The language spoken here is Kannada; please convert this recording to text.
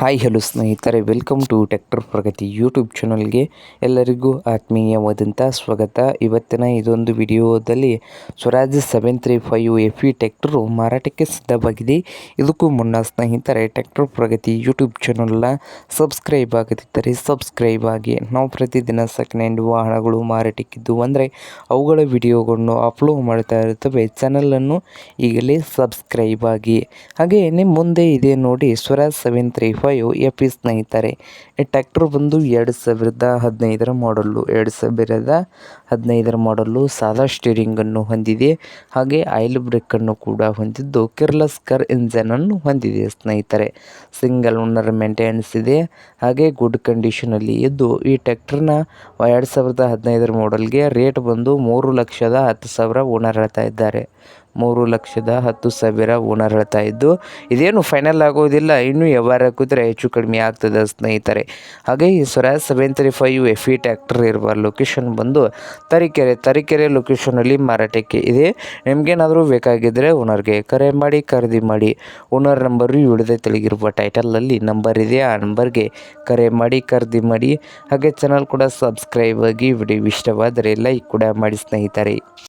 ಹಾಯ್ ಹಲೋ ಸ್ನೇಹಿತರೆ, welcome to tractor Pragati YouTube ಚಾನಲ್ಗೆ ಎಲ್ಲರಿಗೂ ಆತ್ಮೀಯವಾದಂಥ ಸ್ವಾಗತ. ಇವತ್ತಿನ ಇದೊಂದು ವಿಡಿಯೋದಲ್ಲಿ ಸ್ವರಾಜ್ 735 FE ಟ್ರ್ಯಾಕ್ಟರು ಮಾರಾಟಕ್ಕೆ ಸಿದ್ಧವಾಗಿದೆ. ಇದಕ್ಕೂ ಮುನ್ನ ಸ್ನೇಹಿತರೆ, ಟ್ರ್ಯಾಕ್ಟರ್ ಪ್ರಗತಿ ಯೂಟ್ಯೂಬ್ ಚಾನಲ್ನ ಸಬ್ಸ್ಕ್ರೈಬ್ ಆಗದಿದ್ದರೆ ಸಬ್ಸ್ಕ್ರೈಬ್ ಆಗಿ. ನಾವು ಪ್ರತಿದಿನ ಸೆಕೆಂಡ್ ಹ್ಯಾಂಡ್ ವಾಹನಗಳು ಮಾರಾಟಕ್ಕಿದ್ದು ಅಂದರೆ ಅವುಗಳ ವಿಡಿಯೋಗಳನ್ನು ಅಪ್ಲೋಡ್ ಮಾಡ್ತಾ ಇರ್ತವೆ. ಚಾನಲನ್ನು ಈಗಲೇ ಸಬ್ಸ್ಕ್ರೈಬ್ ಆಗಿ. ಹಾಗೆ ನಿಮ್ಮ ಮುಂದೆ ಇದೆ ನೋಡಿ ಸ್ವರಾಜ್ 735 FE ಸ್ನೇಹಿತರೆ. ಈ ಟ್ರ್ಯಾಕ್ಟರ್ ಬಂದು 2015 ಮಾಡಲ್ಲು. 2015 ಮಾಡಲ್ಲು. ಸಾದಾ ಸ್ಟೀರಿಂಗನ್ನು ಹೊಂದಿದೆ. ಹಾಗೆ ಆಯಿಲ್ ಬ್ರೇಕನ್ನು ಕೂಡ ಹೊಂದಿದ್ದು ಕಿರ್ಲಸ್ಕರ್ ಇಂಜನನ್ನು ಹೊಂದಿದೆ ಸ್ನೇಹಿತರೆ. ಸಿಂಗಲ್ ಓನರ್ ಮೇಂಟೆನೆನ್ಸ್ ಇದೆ. ಹಾಗೆ ಗುಡ್ ಕಂಡೀಷನಲ್ಲಿ ಇದ್ದು ಈ ಟ್ರ್ಯಾಕ್ಟರ್ನ 2015 ಮಾಡಲ್ಗೆ ರೇಟ್ ಬಂದು 3,10,000 ಓನರ್ ಹೇಳ್ತಾ ಇದ್ದಾರೆ. 3,10,000 ಓನರ್ ಹೇಳ್ತಾ ಇದ್ದು ಇದೇನು ಫೈನಲ್ ಆಗೋದಿಲ್ಲ, ಇನ್ನೂ ವ್ಯವಹಾರ ಕೂತ್ರೆ ಹೆಚ್ಚು ಕಡಿಮೆ ಆಗ್ತದೆ ಸ್ನೇಹಿತರೆ. ಹಾಗೆ ಈ ಸ್ವರಾಜ್ 735 FE ಟ್ರ್ಯಾಕ್ಟರ್ ಇರುವ ಲೊಕೇಶನ್ ಬಂದು ತರೀಕೆರೆ ಲೊಕೇಶನಲ್ಲಿ ಮಾರಾಟಕ್ಕೆ ಇದೆ. ನಿಮಗೇನಾದರೂ ಬೇಕಾಗಿದ್ದರೆ ಓನರ್ಗೆ ಕರೆ ಮಾಡಿ ಖರೀದಿ ಮಾಡಿ. ಓನರ್ ನಂಬರು ವಿಡಿಯೋದ ತೆಳಗಿರುವ ಟೈಟಲಲ್ಲಿ ನಂಬರ್ ಇದೆ, ಆ ನಂಬರ್ಗೆ ಕರೆ ಮಾಡಿ ಖರೀದಿ ಮಾಡಿ. ಹಾಗೆ ಚಾನಲ್ ಕೂಡ ಸಬ್ಸ್ಕ್ರೈಬ್ ಆಗಿ. ವಿಡಿಯೋ ಇಷ್ಟವಾದರೆ ಲೈಕ್ ಕೂಡ ಮಾಡಿ ಸ್ನೇಹಿತರೆ.